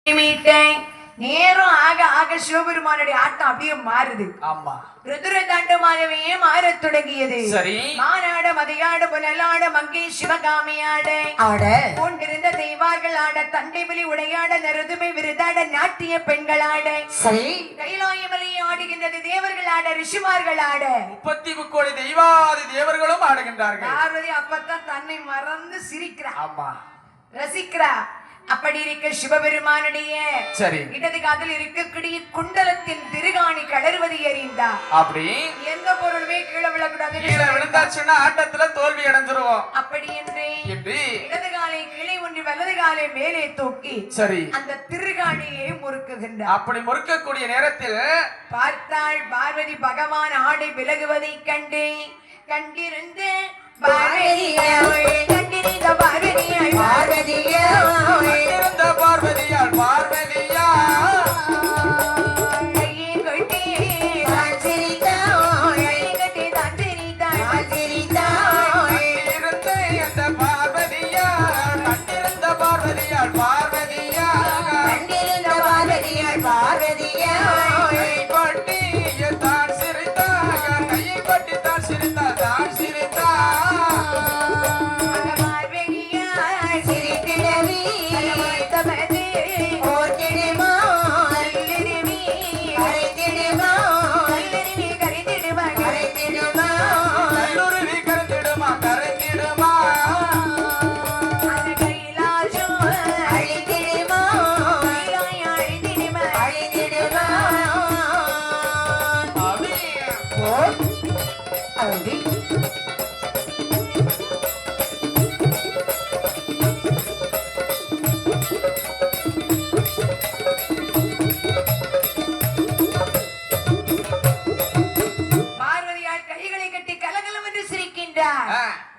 நேரம் ஆக ஆக சிவபெருமானுடைய ஆட்டம் அப்படியே மாறுது. ஆமா, ருத்ர தாண்டமாகவே மாறத் தொடங்கியது. சரி, மானாட மதியாட புனலாட மங்கை சிவகாமியாட ஆட கொண்டிருந்த தெய்வார்கள் ஆட தண்டைவலி உடையாட நருதுமை விருதாட நாட்டிய பெண்களாட சரி கைலாயமலை ஆடுகின்றது. தேவர்கள் ஆட ரிஷிமார்கள் ஆட 30 கோடி தெய்வாதி தேவர்களும் ஆடுகின்றார்கள். பார்வதி அப்பத்தான் தன்னை மறந்து சிரிக்கிறார். ஆமா, ரசிக்கிறார். அப்படி இருக்க சிவபெருமானுடைய சரி இடது காதில் இருக்கக்கூடிய குண்டலத்தின் திருகாணி கலர்வதை அறிந்தார். அப்படி எந்த பொருளுமே கீழே விழக்கூடாது. கீழே விழுந்தாச்சுன்னா ஆட்டத்துல தோல்வி அடைஞ்சிருவோம். அப்படி என்று இடது காலை கீழே ஒன்றி வலது காலை மேலே தூக்கி சரி அந்த திருகாணியை முறுக்குகின்றார். அப்படி முறுக்கக்கூடிய நேரத்தில் பார்த்தாள் பார்வதி பகவான் ஆடை விலகுவதை கண்டு கண்டிருந்த பார்வதியாள் கண்டிருந்த பார்வதியாள் பார்வதியாள் பார்வதியாள் பார்வதியா கையை கட்டி தான் சிரித்தாள் கையை கட்டி தான் சிரித்தாள் சிரித்தாள் கண்டிருந்த அந்த பார்வதியாள் கண்டிருந்த பார்வதியாள் பார்வதியா கண்டிருந்த பார்வதியாள் பார்வதியாள் கையை பட்டி தான் சிரித்தாள் கையை பட்டி தான் சிரித்தாள் தான் சிரித்தாள்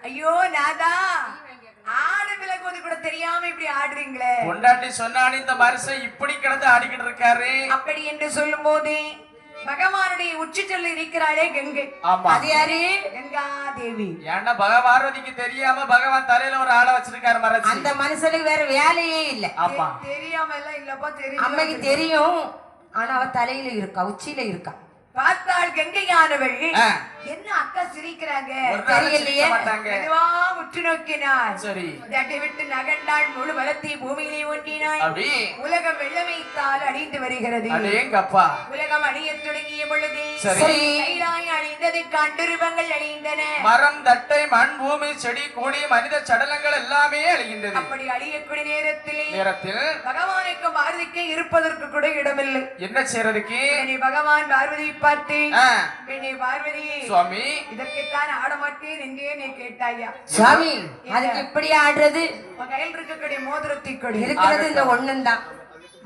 ஐயோ நாதா ஆடு விலகுவது கூட தெரியாம இப்படி ஆடுறீங்களே. பொண்டாட்டி சொன்னானே இந்த மனுஷன் இப்படி கிடந்து ஆடிக்கிட்டு இருக்காரு. அப்படி என்று சொல்லும் போது பகவானுடைய உச்சி சொல்லி இருக்கிறாளே கங்கை. ஆமா, அது யாரு? கங்கா தேவி. ஏன்னா பகவானுக்கு தெரியாம பகவான் தலையில ஒரு ஆளை வச்சிருக்காரு மறைச்சு. அந்த மனுஷனுக்கு வேற வேலையே இல்ல. ஆமா, தெரியாம எல்லாம் இல்லப்பா தெரியும். அம்மைக்கு தெரியும். ஆனா அவ தலையில இருக்கா, உச்சியில இருக்கா. பார்த்தாள் கங்கையானவள் என்ன அக்கா சிரிக்கிறாங்க தெரியலையே. மெதுவா உற்று நோக்கினாள். சரி தட்டை விட்டு நகண்டாள். முழு பலத்தை பூமியிலே ஒன்றினாள். உலகம் வெள்ளமைத்தால் அழிந்து வருகிறது. உலகம் அழியத் தொடங்கிய பொழுது கைலாய் அழிந்தது. கண்டுருவங்கள் அழிந்தன. மரம் தட்டை மண் பூமி செடி கொடி மனித சடலங்கள் எல்லாமே அழிகின்றது. அப்படி அழியக்கூடிய நேரத்தில் பகவானுக்கு பார்வதிக்கு இருப்பதற்கு கூட இடமில்லை. என்ன செய்யறதுக்கு? பகவான் பார்வதியை பார்த்து பார்வதி சுவாமி இதற்குத்தான் ஆட மாட்டேன் எங்கே நீ கேட்டாயா? சுவாமி அதுக்கு இப்படி ஆடுறது கையில் இருக்கக்கூடிய மோதிரத்தை கொடி இருக்கிறது இந்த ஒண்ணுதான்.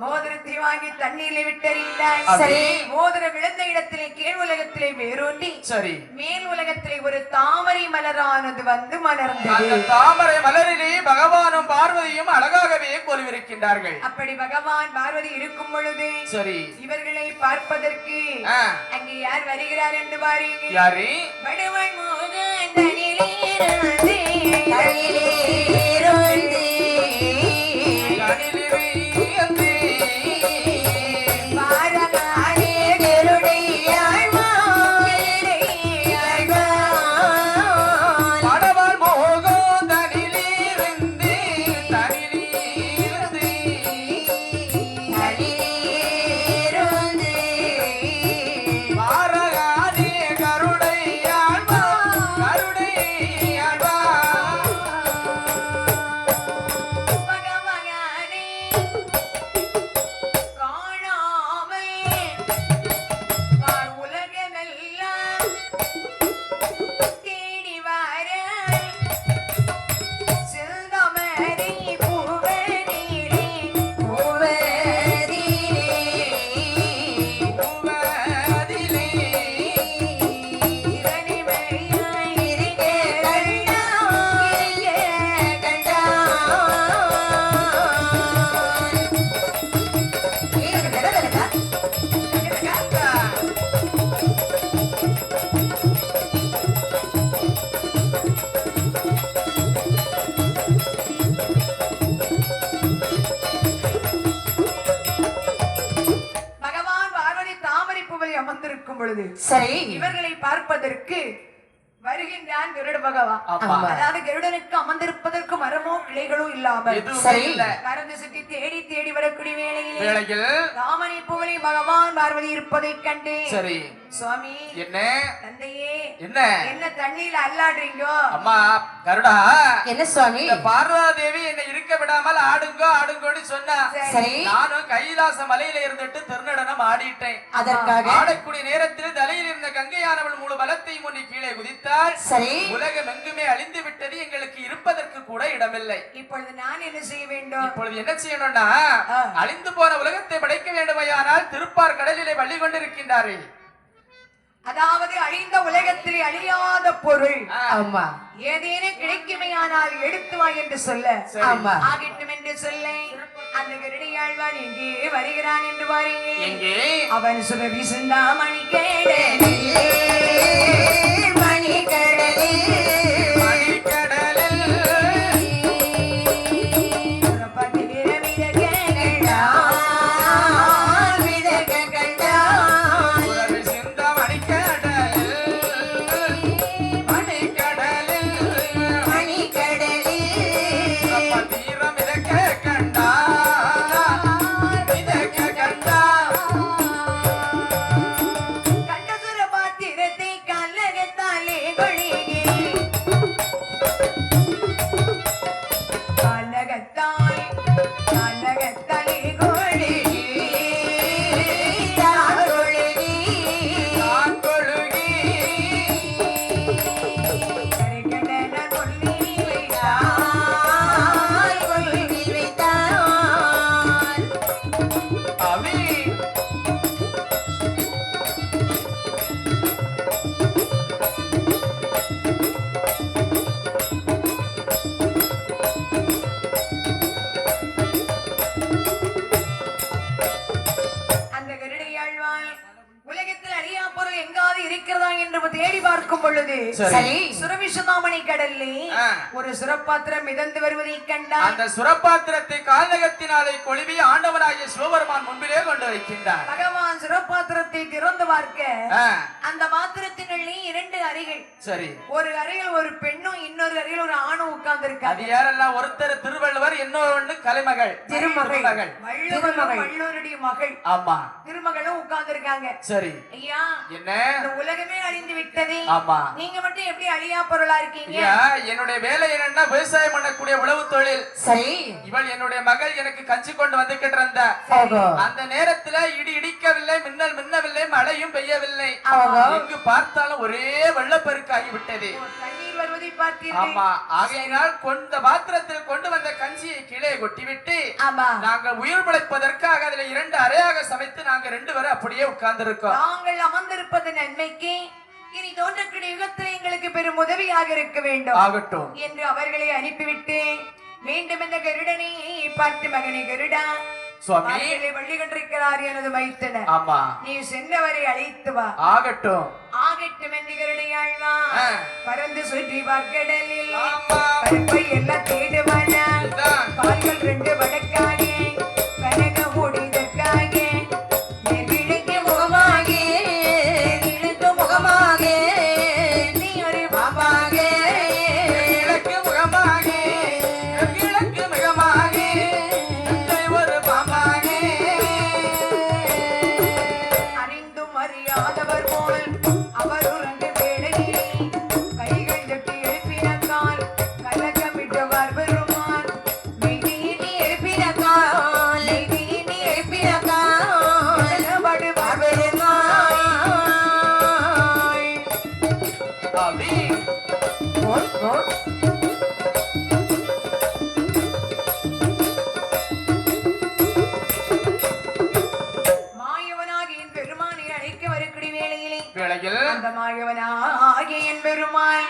மோதிரத்தை வாங்கி தண்ணீரில் விட்டறிந்தார். சரி மோதிர விழுந்த இடத்திலே கீழ் உலகத்திலே வேரூன்றி சரி மேல் உலகத்திலே ஒரு தாமரை மலரானது வந்து மலர்ந்தது. தாமரை மலரிலே பகவானும் பார்வதியும் அழகாகவே கொலுவிருக்கின்றார்கள். அப்படி பகவான் பார்வதி இருக்கும் பொழுது சரி இவர்களை பார்ப்பதற்கு அங்கே யார் வருகிறார் என்று பாருங்க. யாரு? வடுவன் மோகன் தனிலே பொழுது சரி இவர்களை பார்ப்பதற்கு வருகின்றான் கருட பகவான். ஆமா. அதாவது கருடனுக்கு அமர்ந்திருப்பதற்கு மரமோ கிளைகளோ இல்லாமல் எதுவுமே சரி. இல்ல. கரந்து சுற்றி தேடி தேடி வரக்கூடிய வேளையிலே வேளையில் ராமனை போலே பகவான் பார்வதி இருப்பதைக் கண்டு சரி சுவாமி என்ன தந்தையே என்ன என்ன தண்ணியில அல்லாடுறீங்கோ? அம்மா கருடா என்ன சுவாமி இந்த பார்வதேவி என்னை இருக்க விடாமல் ஆடுங்கோ ஆடுங்கோன்னு சொன்னா சரி நானும் கைலாச மலையில இருந்துட்டு திருநடனம் ஆடிட்டேன். அதற்காக ஆடக்கூடிய நேரத்தில் தலையில் இருந்த கங்கையானவள் முழு பலத்தை முன்னி கீழே குதித்தாள். சரி உலகம் எங்குமே அழிந்து விட்டது, எங்களுக்கு இருப்பதற்கு கூட இடமில்லை. இப்பொழுது நான் என்ன செய்ய வேண்டும்? இப்பொழுது என்ன செய்யணும்னா அழிந்து போன உலகத்தை படைக்க வேண்டுமையானால் திருப்பார் கடலிலே வள்ளி கொண்டிருக்கின்றாரே, அதாவது அழிந்த உலகத்திலே அழியாத பொருள் ஆமா ஏதேனும் கிடைக்குமையானால் எடுத்து வா என்று சொல்ல சரி. ஆமா ஆகட்டும் என்று சொல்ல அந்த கருடையாழ்வான் எங்கே வருகிறான் என்று பாருங்கள். எங்கே அவன் சுரபி சிந்தாமணி கேடே மணிக்கடலே மணிக்கடலில் புறப்பட்டு விரவிட கேடா விதக கண்டான் உறவு சிந்த மணிக்கடலில் மணிக்கடலில் மணிக்கடலே தீரம் மிதக்க கண்டா மிதக்க கண்டா கண்டசுர பாத்திரத்தை கல்லகத்தாலே கொழிகே கல்லகத்தால் கல்லகத்தாலே கொழிகே தாரொழுகி நான் கொழுகி கரைகடன கொல்லி வைத்தார் தாய் கொழுகி வைத்தான் அவி அந்த கருடையாழ்வான் உலகத்தில் அழியா பொருள் எங்காவது இருக்கிறதா என்று தேடி பார்க்கும் பொழுது சரி சுரவிசுதாமணி கடல்லே ஆ. ஒரு சுரப்பாத்திரம் மிதந்து வருவதை கண்டார். அந்த சுரப்பாத்திரத்தை கால்நகத்தினாலே கொழுவி ஆண்டவனாகிய சிவபெருமான் முன்பிலே கொண்டு வைக்கின்றார். பகவான் சுரப்பாத்திரத்தை திறந்து பார்க்க ஆ, அந்த பாத்திரத்தினுள்ளே 2 அறைகள், சரி ஒரு அறையில் ஒரு பெண்ணும் இன்னொரு அறையில் ஒரு ஆணும் உட்கார்ந்து அது இருக்காங்க. யாரெல்லாம்? ஒருத்தர் திருவள்ளுவர், இன்னொரு கலைமகள் திருமகள் வள்ளுவரும் வள்ளுவருடைய மகள் ஆமா திருமகளும் உட்கார்ந்து இருக்காங்க. சரி ஐயா என்ன இந்த உலகமே அழிந்து விட்டது, ஆமா நீங்க மட்டும் எப்படி அழியா பொருளா இருக்கீங்க? ஐயா, என்னுடைய வேலை என்னன்னா விவசாயம் பண்ணக்கூடிய உழவு தொழில். சரி இவள் என்னுடைய மகள் எனக்கு கஞ்சி கொண்டு வந்துகிட்டு இருந்தா. ஓகோ அந்த நேரத்துல இடி இடிக்கவில்லை, மின்னல் மின்னவில்லை, மழையும் பெய்யவில்லை. ஆமா. எங்கு பார்த்தாலும் ஒரே வெள்ளப்பெருக்காகி விட்டது. தண்ணீர் வருவதை பார்த்தீர்கள். ஆமா, ஆகையினால் கொண்ட பாத்திரத்தில் கொண்டு வந்த கஞ்சியை கீழே கொட்டிவிட்டு ஆமா நாங்கள் உயிர் பிழைப்பதற்காக அதுல 2 அறையாக சமைத்து நாங்க 2 பேரும் அப்படியே உட்கார்ந்து இருக்கோம். நாங்கள் அமர்ந்திருப்பது நன்மைக்கு, இனி தோன்றக்கூடிய யுகத்தில் எங்களுக்கு பெரும் உதவியாக இருக்க வேண்டும் ஆகட்டும் என்று அவர்களை அனுப்பிவிட்டு மீண்டும் இந்த கருடனை பார்த்து, மகனை கருடா, சுவாமி. வாசலிலே வள்ளி கொண்டிருக்கிறார் எனது மைத்தனர், ஆமா நீ சென்றவரை அழைத்து வா. ஆகட்டும் ஆகட்டும் என்று கருடையாழ்வான் ஆ. பறந்து சுற்றி பார்க்கடலில் ஆமா. பருப்பை எல்லாம் தேடுவானா, இதுதான். கால்கள் 2 வடக்காக கனக முடிதற்காக நெகிழிக்கு முகமாக இழுக்கு முகமாக நீ ஒரு பாபாக கிழக்கு முகமாக கிழக்கு முகமாக தந்தை ஒரு பாம்பாக அறிந்தும் அறியாதவர் போல் அவர் உறங்கு வேளையிலே கைகள் தட்டி எழுப்பினார், கலக்கமிட்டவர் பெருமான் மெய்தீனி எழுப்பினார், மெய்தீனி எழுப்பினார் படுவார் பெருமான். அவி மாயவனாகிய என் பெருமானை அழைக்க வரக்கூடிய வேளையிலே வேளையில் அந்த மாயவனாகிய என் பெருமான்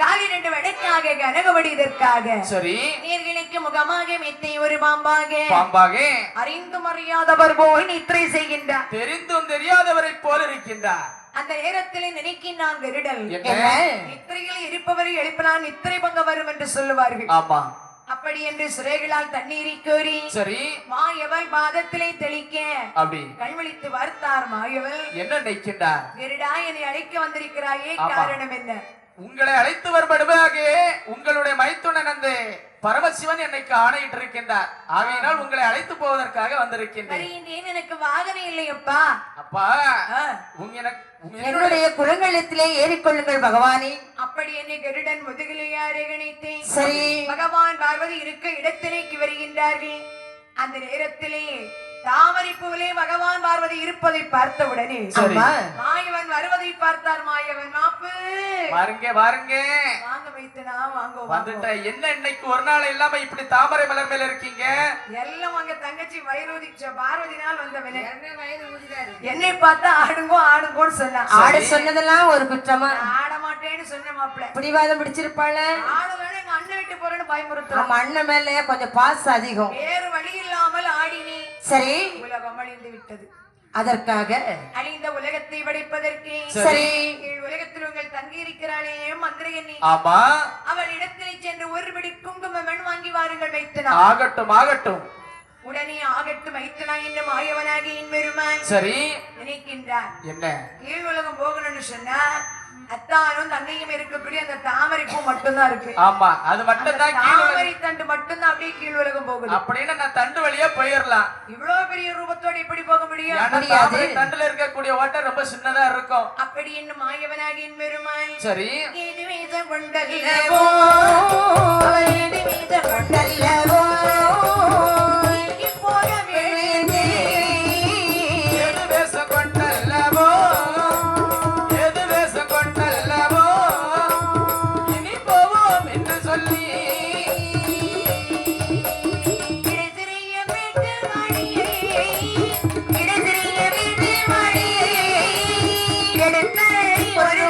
காலி 2 வடக்காக கனகபடி இதற்காக சரி நீர்கிணைக்கு முகமாக மெத்தை ஒரு பாம்பாக பாம்பாக அறிந்தும் அறியாதவர் போல் நித்திரை செய்கின்றார். தெரிந்தும் தெரியாதவரை போல இருக்கின்றார். அந்த நேரத்திலே நினைக்கின்றான் கருடல், என்ன? நித்திரையில் இருப்பவரை எழுப்பினால் நித்திரை பங்க வரும் என்று சொல்லுவார்கள். ஆமா அப்படி என்று சிறைகளால் தண்ணீரை கோரி சரி மாயவள் பாதத்திலே தெளிக்க அப்படி கண்விழித்து பார்த்தார் மாயவள். என்ன நினைக்கின்றார்? கருடா, என்னை அழைக்க வந்திருக்கிறாயே, ஆமா. காரணம் என்ன? உங்களை அழைத்து வரும்படுவாக உங்களுடைய மைத்துனன் அந்த பரமசிவன் என்னைக்கு ஆணையிட்டு இருக்கின்றார். ஆகையினால் உங்களை அழைத்து போவதற்காக வந்திருக்கின்றேன். வருகின்றேன். எனக்கு வாகனம் இல்லையப்பா. அப்பா ஆ. என்னுடைய குரங்கலத்திலே ஏறிக்கொள்ளுங்கள் பகவானே. அப்படி என்னை கருடன் முதுகிலே அரவணைத்தேன். சரி. பகவான் பார்வதி இருக்க இடத்தினைக்கு வருகின்றார்கள். அந்த நேரத்திலே தாமரை பூவிலே பகவான் பார்வதி இருப்பதை பார்த்த உடனே சரி. மாயவன் வருவதை பார்த்தார். மாயவன் மாப்பு வாருங்க வாருங்க வாங்க வைத்தனா, வாங்க வந்துட்ட. என்ன இன்னைக்கு ஒரு நாள் இல்லாம இப்படி தாமரை மலர் மேல இருக்கீங்க? எல்லாம் அங்க தங்கச்சி வயிறுதிச்ச பார்வதினால் வந்தவனே. என்னை பார்த்தா ஆடுங்கோ ஆடுங்கோன்னு சொன்னா. ஆட சொன்னதெல்லாம் ஒரு குற்றமா? ஆட மாட்டேன்னு சொன்ன மாப்பிள்ள. பிடிவாதம் பிடிச்சிருப்பாள. ஆடுவேன்னு எங்க அண்ணன் விட்டு போறேன்னு பயமுறுத்துறான். நம்ம அண்ணன் மேல கொஞ்சம் பாசம் அதிகம். வேறு வழி இல்லாமல் ஆடினே. சரி. உலகம் அழிந்து விட்டது. அதற்காக அழிந்த உலகத்தை படைப்பதற்கு சரி. கீழ் உலகத்தில் உங்கள் தங்கி இருக்கிறாளே மந்திரகண்ணி, ஆமா, அவள் இடத்திலே சென்று ஒருபடி குங்குமம் மண் வாங்கி வாருங்கள் வைத்தனா. ஆகட்டும் ஆகட்டும். உடனே ஆகட்டும் வைத்தனா என்று மாயவனாகி என் பெருமான் சரி நினைக்கின்றார். என்ன கீழ் உலகம் போகணும்னு சொன்னா அத்தானும் தங்கையும் இருக்கக்கூடிய அந்த தாமரை பூ மட்டும்தான் இருக்கு. ஆமா, அது மட்டும் தான் கீழ் உலகம். தாமரை தண்டு மட்டும்தான் அப்படியே கீழ் உலகம் போகுது. அப்படின்னு நான் தண்டு வழியா போயிடலாம். இவ்வளவு பெரிய ரூபத்தோட எப்படி போக முடியும்? ஏன்னா தாமரை தண்டுல இருக்கக்கூடிய ஓட்டை ரொம்ப சின்னதா இருக்கும். அப்படி என்ன மாயவனாகி என் பெருமான் சரி. ஏது வீதம் கொண்டல்லவோ, அவள் ஏது வீதம் கொண்டல்லவோ, இங்கே போக வேண்டே. எது வேச கொண்டல்லவோ, எது வேச கொண்டல்லவோ, இனி போவோம் என்று சொல்லி இடதிரிய வீட்டு வாடியை, இடதிரிய வீட்டு வாடியை எடுத்த ஒரு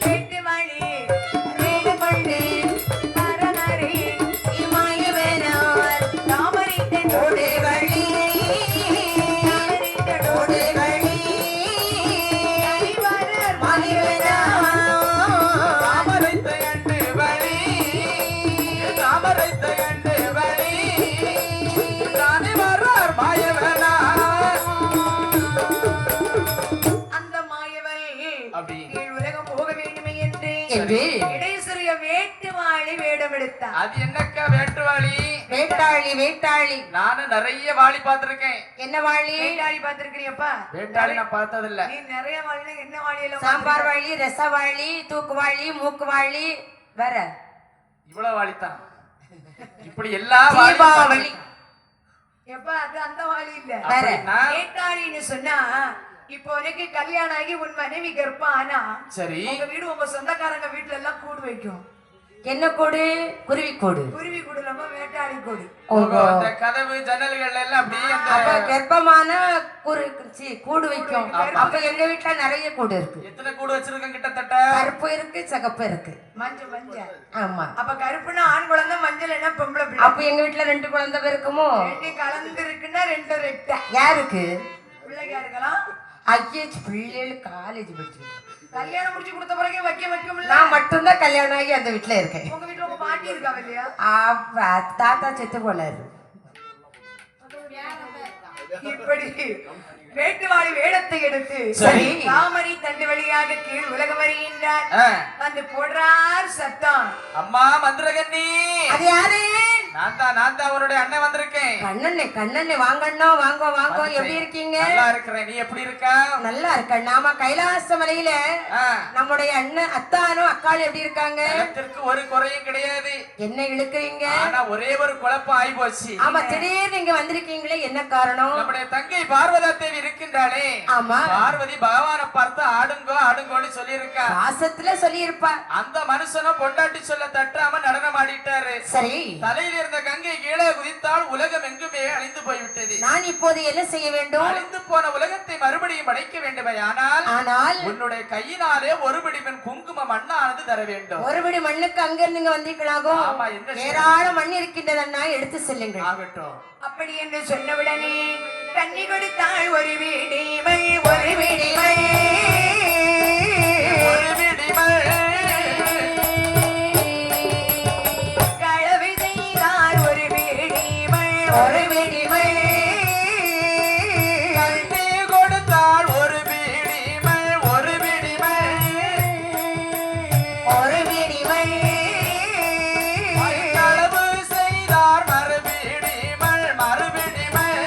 வீட்டு வாடி வீடு கொண்டு பரமரே இமாயவனார் தாமரை தன்னோடு வழி, தாமரை தன்னோடு வழி அறிவாரர் மாயவனார். தாமரைத்த எண்டு வழி, தாமரைத்த எண்டு வழி, தானே வர்றார் மாயவனா. அந்த மாயவள் அப்படி கீழ் உலகம் போக வேண்டுமே என்று என்று இடைசிறிய வேட்டு வாழி வேடம் எடுத்தார். அது என்னக்கா வேட்டுவாளி? வேட்டாளி. வேட்டாளி நானும் நிறைய வாளி பார்த்திருக்கேன். என்ன வாழி? வேட்டாளி பார்த்திருக்கிறியப்பா? வேட்டாளி நான் பார்த்ததில்ல. நீ நிறைய வாழினா என்ன வாழியெல்லாம் சாம்பார் வாழி, ரசவாழி, தூக்குவாழி, மூக்குவாழி, வேற இவ்வளவு வாளித்தான். இப்படி எல்லா தீபாவளி. எப்பா அது அந்த வாழி இல்ல. வேற. வேட்டாளின்னு சொன்னா இப்போ உனக்கு கல்யாணம் ஆகி உன் மனைவி கர்ப்பம் ஆனா சரி. உங்க வீடு உங்க சொந்தக்காரங்க வீட்டுல எல்லாம் கூடு வைக்கும். என்ன கோடு? குருவி கோடு. குருவி கூடு இல்லாம வேட்டாளி கூடு. ஓஹோ. அந்த கதவு ஜன்னல்கள் எல்லாம் அப்படியே அப்ப அந்த கர்ப்பமான கூடு வைக்கும். அப்ப எங்க வீட்டுல நிறைய கூடு இருக்கு. எத்தனை கூடு வச்சிருக்கேன் கிட்டத்தட்ட? கருப்பு இருக்கு, சிகப்பு இருக்கு. மஞ்சள். ஆமா. அப்ப கருப்புனா ஆண் குழந்தை, மஞ்சள் என்ன பொம்பளை பிள்ளை. அப்ப எங்க வீட்டுல 2 குழந்தை இருக்குமோ? ரெண்டு கலந்து இருக்குன்னா 2 ரெட்டை யாருக்கு? பிள்ளைங்க இருக்கலாம். ஐயேச்சு பிள்ளைகள் காலேஜ் படிச்சுட்டு. கல்யாணம் முடிச்சு கொடுத்த பிறகு வைக்க முடியல. நான் மட்டும்தான் கல்யாணம் ஆகி அந்த வீட்டுல இருக்கேன். உங்க வீட்டுல உங்க பாட்டி இருக்காவ இல்லையா? தாத்தா செத்து போனாரு. இப்படி வேட்டுவாளி வேடத்தை எடுத்து சரி. தாமரை தண்டு வழியாக கீழ் உலகம் வருகின்றார். ஆ. வந்து போடுறார் சத்தம். அம்மா மந்திரகண்ணி, அது யாரு? நான் தான் அவருடைய அண்ணன் வந்திருக்கேன். கண்ணண்ணே வாங்கண்ணா, வாங்க வாங்க. எப்படி இருக்கீங்க? நல்லா இருக்கிறேன். நீ எப்படி இருக்க? நல்லா இருக்க. நாம கைலாச மலையில நம்முடைய அண்ணன் அத்தானும் அக்காலும் எப்படி இருக்காங்க? நிலத்திற்கு ஒரு குறையும் கிடையாது. என்ன இழுக்கிறீங்க? ஆனா ஒரே ஒரு குழப்பம் ஆகி போச்சு. ஆமா, திடீர்னு இங்க வந்திருக்கீங்களே, என்ன காரணம்? நம்முடைய தங்கை பார்வதா தேவி இருக்கின்றாளே, ஆமா. பார்வதி பகவானை பார்த்து ஆடுங்கோ ஆடுங்கோன்னு சொல்லி இருக்கா. பாசத்துல சொல்லி இருப்பா. அந்த மனுஷனும் பொண்டாட்டி சொல்ல தட்டாம நடனம் ஆடிட்டாரு. சரி. தலையில இருந்த கங்கை கீழே குதித்தால் உலகம் எங்குமே அழிந்து போய்விட்டது. நான் இப்போது என்ன செய்ய வேண்டும்? அழிந்து போன உலகத்தை மறுபடியும் படைக்க வேண்டுமே. ஆனால் உன்னுடைய கையினாலே ஒருபடி குங்கும மண்ணானது தர வேண்டும். ஒருபடி மண்ணுக்கு அங்க இருந்து வந்திருக்கலாகும். ஏராள மண் இருக்கின்றது அண்ணா, எடுத்து செல்லுங்கள். ஆகட்டும். அப்படி என்று சொன்னவுடனே கண்ணி கொடுத்தாள் ஒரு வீடிமை, ஒரு வீடிமை, ஒரு விடிமல் களவு செய்தார் ஒரு வீடிமை, ஒரு வீடிமை, கண்ணி கொடுத்தாள் ஒரு விடிமல், ஒரு விடிமல், ஒரு வீடிமை, களவு செய்தார் மறுவிடிமல், மறுவிடிமல்,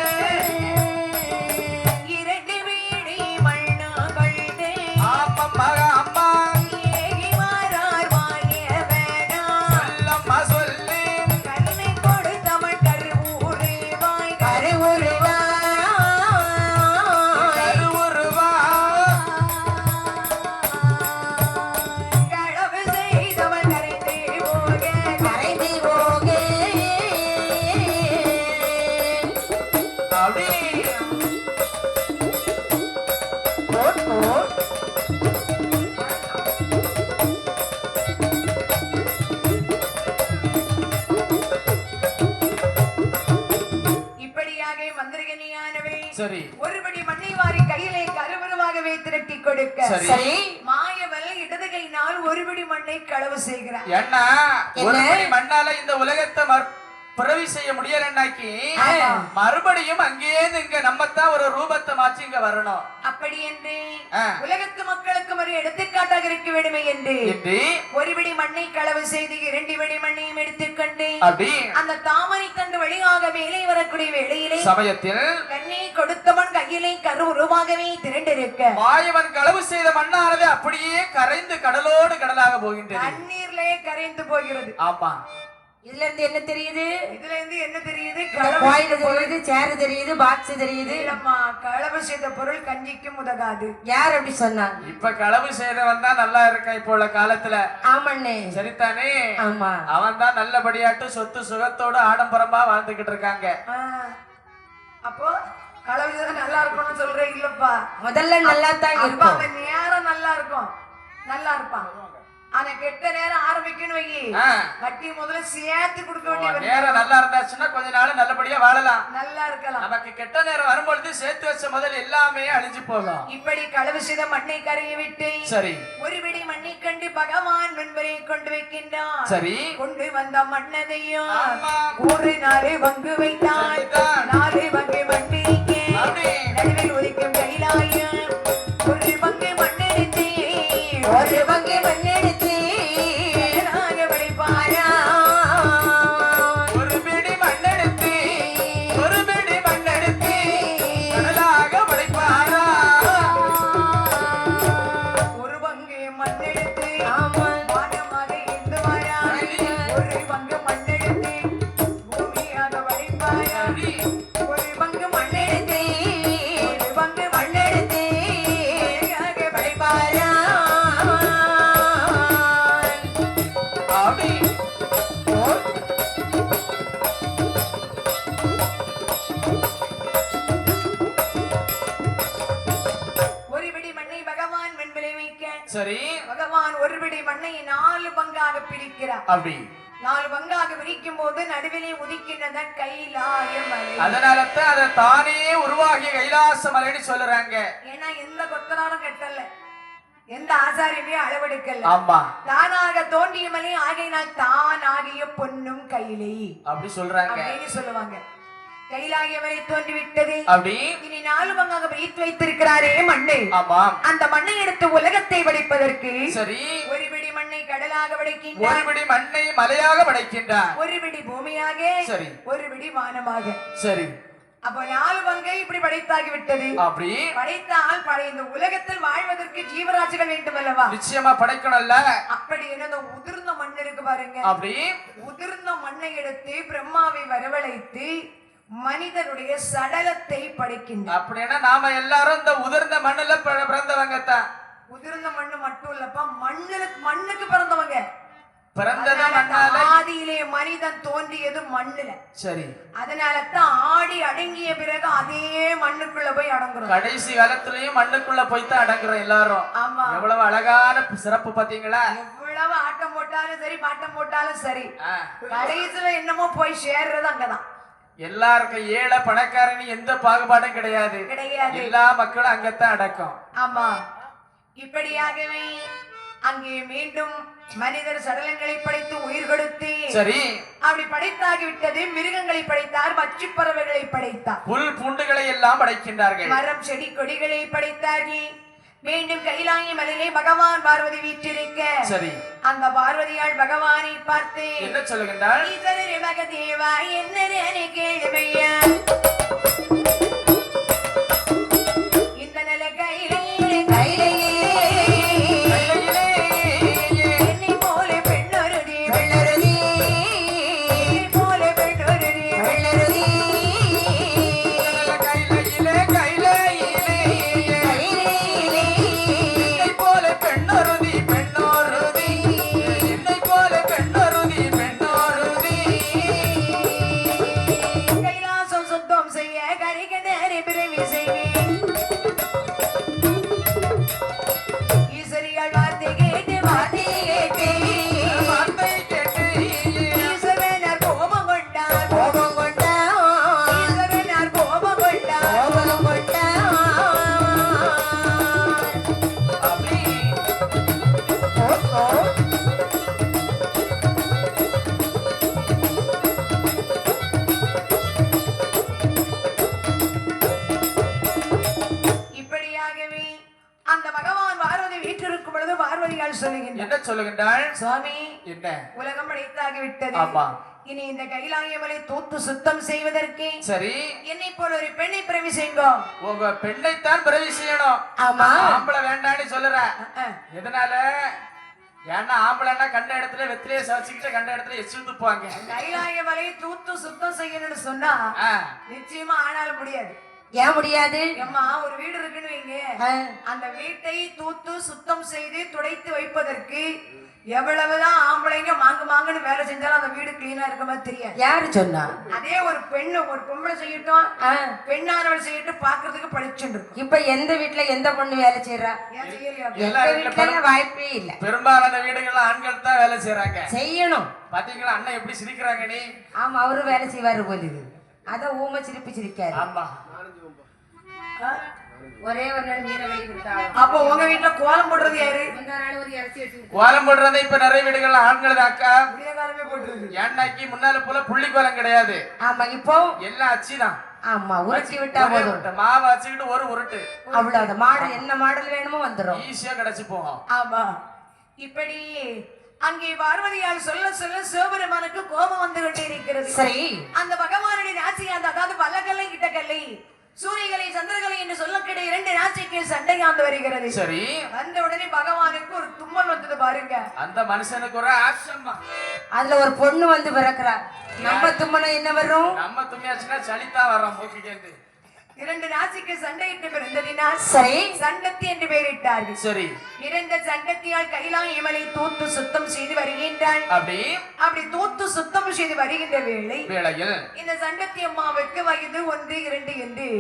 இரண்டு வீடி மண்ணு கொள்தே ஆமம்மா அம்மா ஏகி மாறார் வாங்கியவனா சொல்லம்மா சொல்லி கண்ணை கொடுத்தவன் கருவூருவாய், கருவுருவா கருவுருவா களவு செய்தவன் கரைந்தே போக, கரைந்து போக. அப்படி இப்படியாக மந்திரகனியானவை சரி ஒருபடி மண்ணை வாரி கையிலே கருவருவாகவே திரட்டி கொடுக்க சரி. சரி, மாயவல் இடது கையினால் ஒருபடி மண்ணை களவு செய்கிறார். என்ன ஒரு மணி மண்ணால இந்த உலகத்தை பிறவி செய்ய முடியலன்னாக்கி ஆமா. மறுபடியும் அங்கேயே இங்க நம்மத்தான் ஒரு ரூபத்தை மாற்றி இங்க வரணும். அப்படி என்று ஆ. உலகத்து மக்களுக்கு ஒரு எடுத்துக்காட்டாக இருக்க வேண்டுமே என்று என்று ஒருபடி மண்ணை களவு செய்து இரண்டு படி மண்ணையும் எடுத்துக்கொண்டு அப்படி அந்த தாமரை கண்டு வெளியாக மேலே வரக்கூடிய வேளையிலே சமயத்தில் கண்ணை கொடுத்தவன் கையிலே கரு உருவாகவே திரண்டிருக்க மாயவன் களவு செய்த மண்ணானது அப்படியே கரைந்து கடலோடு கடலாக போகின்றது. தண்ணீர்லயே கரைந்து போகிறது. ஆமா. இதுல இருந்து என்ன தெரியுது? இதுல இருந்து என்ன தெரியுது? கோயில் தெரியுது, சேரு தெரியுது, பாக்ஸ் தெரியுது. நம்ம களவு செய்த பொருள் கஞ்சிக்கும் உதகாது. யார் அப்படி சொன்னா? இப்ப களவு செய்தவன் தான் நல்லா இருக்கான் இப்போ உள்ள காலத்துல. ஆமண்ணே. சரிதானே? ஆமா. அவன் தான் நல்லபடியாட்டு சொத்து சுகத்தோடு ஆடம்பரமா வாழ்ந்துகிட்டு இருக்காங்க. அப்போ களவு செய்த நல்லா இருக்கும்னு சொல்றேன் இல்லப்பா. முதல்ல நல்லா தான் அப்ப இருக்கும். அவன் நேரம் நல்லா இருக்கும், நல்லா இருப்பான். ஆனா கெட்ட நேரம் ஆரம்பிக்கணும் வை, வட்டி முதல்ல சேர்த்து கொடுக்க வேண்டிய நேரம் நல்லா இருந்தாச்சுன்னா கொஞ்ச நாள் நல்லபடியா வாழலாம், நல்லா இருக்கலாம். நமக்கு கெட்ட நேரம் வரும்பொழுது சேர்த்து வச்ச முதல் எல்லாமே அழிஞ்சு போகும். இப்படி களவு செய்த மண்ணை கரைய விட்டு சரி ஒருபடி மண்ணை கண்டு பகவான் முன்பரை கொண்டு வைக்கின்றான். சரி கொண்டு வந்த மண்ணதையும் ஆமா. ஒரு 4 பங்கு வைத்தான். சரிதான். 4 பங்கு மண்ணிருக்கே அப்படி. நடுவில் உதிக்கும் கைலாயம் ஒரு பங்கு மண்ணெடுத்து ஒரு பங்கு மண்ணெடுத்து படைப்பாரா. ஒரு பிடி மண்ணெடுத்து ஒரு பிடி மண்ணெடுத்து கடலாக படைப்பாரா. ஒரு பங்கு மண்ணெடுத்து ஆமா. வானமாக எந்துவாரா. ஒரு பங்கு மண்ணெடுத்து பூமியாக படைப்பாரா. அப்படி. ஒரு பங்கு மண்ணெடுத்து ஒரு பங்கு மண்ணெடுத்து பூமியாக படைப்பாரா. அப்படி. ஒருபடி மண்ணை பகவான் வெண்பிலை வைக்க சரி பகவான் ஒருபடி மண்ணை 4 பங்காக பிரிக்கிறார். அப்படி. 4 பங்காக பிரிக்கும் போது நடுவிலே உதிக்கின்றத கைலாய மலை. அதனாலதான் அதை தானே உருவாகிய கைலாச மலைன்னு சொல்லுறாங்க. ஏன்னா எந்த கொத்தனாரும் கட்டல, எந்த ஆசாரியமே அளவெடுக்கல, ஆமா. தானாக தோன்றிய மலை ஆகையினால் தானாகிய பொன்னும் கையிலே அப்படி சொல்றாங்க. அப்படின்னு சொல்லுவாங்க. கைலாய மலை தோன்றிவிட்டது. அப்படி. இனி 4 பங்காக பிரித்து வைத்திருக்கிறாரே மண்ணை. ஆமா. அந்த மண்ணை எடுத்து உலகத்தை படைப்பதற்கு சரி ஒருபிடி மண்ணை கடலாக படைக்கின்றார், ஒருபிடி மண்ணை மலையாக படைக்கின்றார். ஒருபிடி பூமியாக, சரி ஒருபிடி வானமாக. சரி. அப்ப 4 பங்கை இப்படி படைத்தாகி விட்டது. அப்படி. படைத்தால் இந்த உலகத்தில் வாழ்வதற்கு ஜீவராசிகள் வேண்டும் அல்லவா? நிச்சயமா படைக்கணும்ல. அப்படி என்ன உதிர்ந்த மண் இருக்கு பாருங்க. அப்படி. உதிர்ந்த மண்ணை எடுத்து பிரம்மாவை வரவழைத்து மனிதனுடைய சடலத்தை படைக்கின்றார். அப்படின்னா நாம எல்லாரும் இந்த உதிர்ந்த மண்ணுல பிறந்தவங்க தான். உதிர்ந்த மண்ணு மட்டும் இல்லப்பா, மண்ணுக்கு பிறந்தவங்க. பிறந்தது மண்ணால. ஆதியிலே மனிதன் தோன்றி அமர்த்தியது மண்ணுல. சரி, அதனாலதான் ஆடி அடங்கிய பிறகு அதே மண்ணுக்குள்ள போய் அடங்குறோம். கடைசி காலத்திலயும் மண்ணுக்குள்ள போய்தான் அடங்குறோம் எல்லாரும். ஆமா, எவ்வளவு அழகான சிறப்பு பாத்தீங்களா? எவ்வளவு ஆட்டம் போட்டாலும் சரி, பாட்டம் போட்டாலும் சரி, கடைசியில என்னமோ போய் சேர்றது அங்கதான். எல்லாருக்கும் ஏழை பணக்காரன் எந்த பாகுபாடும் கிடையாது. எல்லா மக்களும் அங்கத்தான் அடக்கம். ஆமா, இப்படியாகவே அங்கே மீண்டும் மனிதர் சடலங்களை படைத்து உயிர் கொடுத்து, சரி, அப்படி படைத்தாகி விட்டது. மிருகங்களை படைத்தார், மற்ற பறவைகளை படைத்தார், புல் பூண்டுகளை எல்லாம் படைக்கின்றார்கள், மரம் செடி கொடிகளை படைத்தார்கள். மீண்டும் கைலாய மலையிலே பகவான் பார்வதி வீற்றிருக்க, சரி, அந்த பார்வதியால் பகவானை பார்த்து என்ன சொல்லுகின்றார்? ஈஸ்வரரே மகதேவா என்னரே கேளுமையா, இந்த நில கையிலே என்ன சொல்லுகின்றாள்? சுவாமி, என்ன உலகம் படைத்தாகி விட்டது. ஆமா, இனி இந்த கைலாயமலை தூத்து சுத்தம் செய்வதற்கு, சரி, என்னை போல ஒரு பெண்ணை பிறவி செய்யுங்க. உங்க பெண்ணைத்தான் பிறவி செய்யணும். ஆமா, ஆம்பளை வேண்டான்னு சொல்லுற. எதனால? ஏன்னா ஆம்பளைன்னா கண்ட இடத்துல வெத்திலேயே சவச்சுக்கிட்டு கண்ட இடத்துல எச்சு துப்பாங்க. கைலாயமலை தூத்து சுத்தம் செய்யணும்னு சொன்னா நிச்சயமா ஆனால முடியாது. ஏன் முடியாது? அம்மா, ஒரு வீடு இருக்குன்னு வைங்க, அந்த வீட்டை தூத்து சுத்தம் செய்து துடைத்து வைப்பதற்கு எவ்வளவுதான் ஆம்பளைங்க மாங்குன்னு வேலை செஞ்சாலும் அந்த வீடு கிளீனா இருக்க மாதிரி தெரியாது. யாரு சொன்னா? அதே ஒரு பெண்ணு, ஒரு பொம்பளை செய்யட்டும், பெண்ணானவள் செய்யட்டும், பாக்குறதுக்கு பளிச்சுன்னு இருக்கும். இப்ப எந்த வீட்டுல எந்த பொண்ணு வேலை செய்யறா? வாய்ப்பே இல்ல. பெரும்பாலான வீடுகள்ல ஆண்கள் தான் வேலை செய்யறாங்க. செய்யணும். பாத்தீங்களா அண்ணன் எப்படி சிரிக்கிறாங்க? நீ ஆமா, அவரும் வேலை செய்வாரு போலுது. அதான் ஊமை சிரிப்பு சிரிக்காரு. ஆமா, ஒரே ஒரு நாள் மீன வெளி கொடுத்தாங்க. அப்ப உங்க வீட்டுல கோலம் போடுறது யாரு? கோலம் போடுறதை இப்ப நிறைய வீடுகள்ல ஆண்கள் அக்கா காலமே போட்டுருக்கு. ஏன்னாக்கி முன்னால போல புள்ளி கோலம் கிடையாது. ஆமா, இப்போ எல்லாம் அச்சுதான். ஆமா, உருட்டி விட்டா போதும். மாவை வச்சுக்கிட்டு ஒரு உருட்டு, அவ்வளவு. மாடல் என்ன மாடல் வேணுமோ வந்துடும், ஈஸியா கிடைச்சு போகும். ஆமா, இப்படி அங்கே பார்வதியால் சொல்ல சொல்ல சிவபெருமானுக்கு கோபம் வந்து கொண்டே இருக்கிறது. சரி, அந்த பகவானுடைய ராசியாந்த, அதாவது பலகலை கிட்ட கல்லை, சூரியகலை சந்திரகலை என்று சொல்லக்கூடிய இரண்டு ராசிக்கு சண்டையாந்து வருகிறது. சரி, வந்த உடனே பகவானுக்கு ஒரு தும்மல் வந்தது பாருங்க. அந்த மனுஷனுக்கு ஒரு ஆசமா, அதுல ஒரு பொண்ணு வந்து பிறக்கிறா. நம்ம தும்மன என்ன வரும்? நம்ம தும்மியாச்சுன்னா சளித்தா வர்றோம் மூக்கிட்டு. இரண்டு ராசிக்கு சண்டையிட்டு பிறந்ததினால் சரி, சண்டத்தி என்று பெயரிட்டார்கள். சரி, நிறைந்த சண்டத்தியால் கைலாயமலை தூத்து சுத்தம் செய்து வருகின்றாள். அப்படி தூத்து சுத்தம் செய்து வருகின்ற வேளையில் இந்த சண்டத்தி அம்மாவுக்கு வயது 1, 2 என்று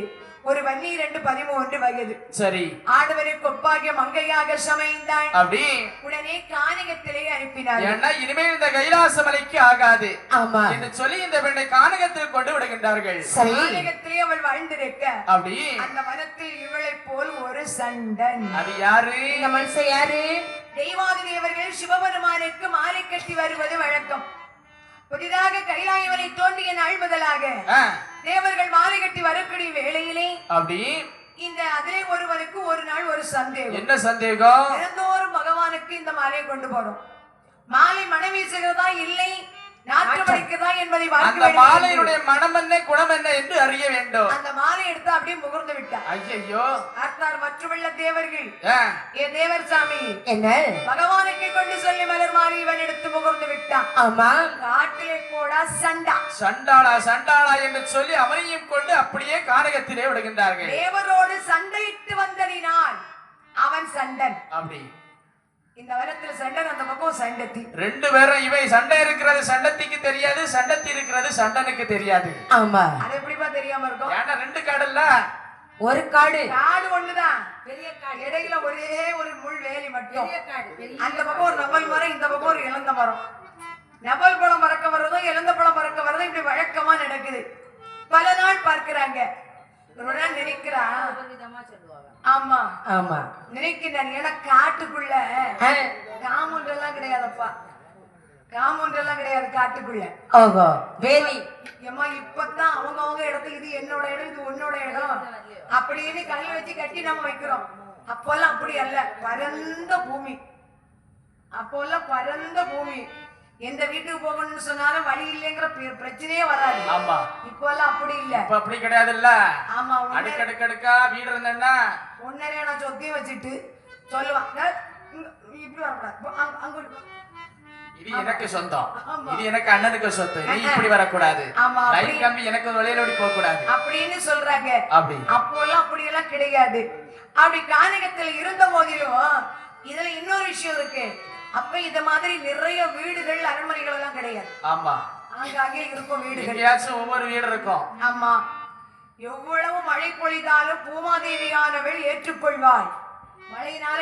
ஒரு 12, 13 வயது. சரி, ஆடவரை கொப்பாகிய மங்கையாக சமைந்தாள். அப்படி உடனே கானகத்திலே அனுப்பினார். ஏன்னா இனிமேல் இந்த கைலாச மலைக்கு ஆகாது. ஆமா, என்று சொல்லி இந்த பெண்ணை கானகத்தில் கொண்டு விடுகின்றார்கள். கானகத்திலே அவள் வாழ்ந்திருக்க, அப்படி அந்த வனத்தில் இவளை போல் ஒரு சண்டன். அது யாரு? இந்த மனுஷன் யாரு? தெய்வாதி தேவர்கள் சிவபெருமானுக்கு மாலை கட்டி வருவது வழக்கம். புதிதாக கைலாயமலை தோன்றிய நாள் முதலாக தேவர்கள் மாலை கட்டி வரக்கூடிய வேளையிலே அப்படி இந்த அதிலே ஒருவருக்கு ஒரு நாள் ஒரு சந்தேகம். என்ன சந்தேகம்? தினந்தோறும் பகவானுக்கு இந்த மாலையை கொண்டு போறோம். மாலை மனம் வீசுகிறதா இல்லை நாற்றம் அடிக்கிறதா என்பதை அந்த மாலையினுடைய மனம் என்ன குணம் என்ன என்று அறிய வேண்டும். அந்த மாலை எடுத்து அப்படியே முகர்ந்து விட்டார். ஐயோ, பார்த்தார் மற்றுள்ள தேவர்கள், ஏ தேவர் சாமி, என்ன பகவானுக்கு கொண்டு சொல்லி மலர் மாறி இவன் எடுத்து முகர்ந்து விட்டான். ஆமா, காட்டிலே போடா சண்டா சண்டாளா சண்டாளா என்று சொல்லி அவனையும் கொண்டு அப்படியே கானகத்திலே விடுகின்றார்கள். தேவரோடு சண்டையிட்டு வந்ததினால் அவன் சண்டன். அப்படி இந்த வரத்துல சண்டன், அந்த பக்கம் சண்டத்தி. ரெண்டு பேரும் இவை சண்டை இருக்கிறது சண்டத்திக்கு தெரியாது, சண்டத்தி இருக்கிறது சண்டனுக்கு தெரியாது. ஆமா, அது எப்படிப்பா தெரியாம இருக்கும்? ஏன்னா ரெண்டு காடுல்ல, ஒரு காடு, காடு ஒண்ணுதான், பெரிய காடு, இடையில ஒரே ஒரு முள் வேலி மட்டும். பெரிய காடு, பெரிய அந்த பக்கம் ஒரு நவல் மரம், இந்த பக்கம் ஒரு இளந்த மரம். நவல் பழம் பறக்க வர்றதும் இளந்த பழம் பறக்க வர்றதும் இப்படி வழக்கமா நடக்குது. பல நாள் பார்க்கிறாங்க. ஒரு நாள் நினைக்கிறான், விதமா சொல்லுவாங்க. ஆமா ஆமா, நினைக்கிறான், ஏன்னா காட்டுக்குள்ள காமௌண்ட் எல்லாம் கிடையாதப்பா, காமௌண்ட் எல்லாம் கிடையாது காட்டுக்குள்ள. ஓஹோ, வேலி. ஏமா இப்பதான் அவங்க இடத்துக்கு இது என்னோட இடம், இது உன்னோட இடம் அப்படின்னு கல் வச்சு கட்டி நம்ம வைக்கிறோம். அப்போல்லாம் அப்படி அல்ல, பரந்த பூமி. அப்போல்லாம் பரந்த பூமி. எந்த வீட்டுக்கு போகணும்னு சொன்னாலும் வழி இல்லைங்கிற பிரச்சனையே வராது. ஆமா, இப்போல்லாம் அப்படி இல்ல. இப்ப அப்படி கிடையாதுல்ல. ஆமா, அடுக்கடுக்கடுக்கா வீடு இருந்தேன்னா ஒன்னரையா நான் சொத்தையும் வச்சுட்டு சொல்லுவாங்க, இப்படி வரக்கூடாது, அங்க இது எனக்கு சொந்தம், ஆமா. இது எனக்கு அண்ணனுக்கு சொத்து, நீ இப்படி வரக்கூடாது, ஆமா, லைன் கம்பி எனக்கு ஒரு வழியில ஓடி போக கூடாது அப்படின்னு சொல்றாங்க. அப்படி அப்போல்லாம் அப்படி எல்லாம் கிடையாது. அப்படி கானகத்துல இருந்த போதிலும் இதுல இன்னொரு விஷயம் இருக்கு. அப்ப இந்த மாதிரி நிறைய வீடுகள், அரண்மனைகள் எல்லாம் கிடையாது. ஆமா, ஆங்காங்கே இருக்கும் வீடுகள். எங்கேயாச்சும் ஒவ்வொரு வீடு இருக்கும். ஆமா, எவ்வளவு மழை பொழிந்தாலும் பூமாதேவியானவள் ஏற்றுக்கொள்வாள். மழையினால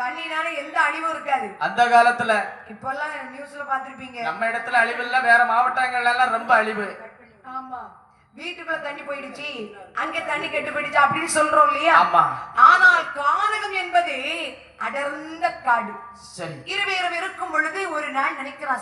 தண்ணினால எந்த அழிவும் இருக்காது. அந்த காலத்துல இப்பெல்லாம் நியூஸ்ல பாத்திருப்பீங்க, நம்ம இடத்துல அழிவு இல்ல, வேற மாவட்டங்கள்ல எல்லாம் ரொம்ப அழிவு. ஆமா, வீட்டுக்குள்ள தண்ணி போயிடுச்சு, அங்க தண்ணி கெட்டு போயிடுச்சு அப்படின்னு சொல்றோம் இல்லையா? ஆமா. ஆனால் கானகம் என்பது அடர்ந்த காடு. சரி, இருவேறு இருக்கும் பொழுது ஒரு நாள் நினைக்கிறான்,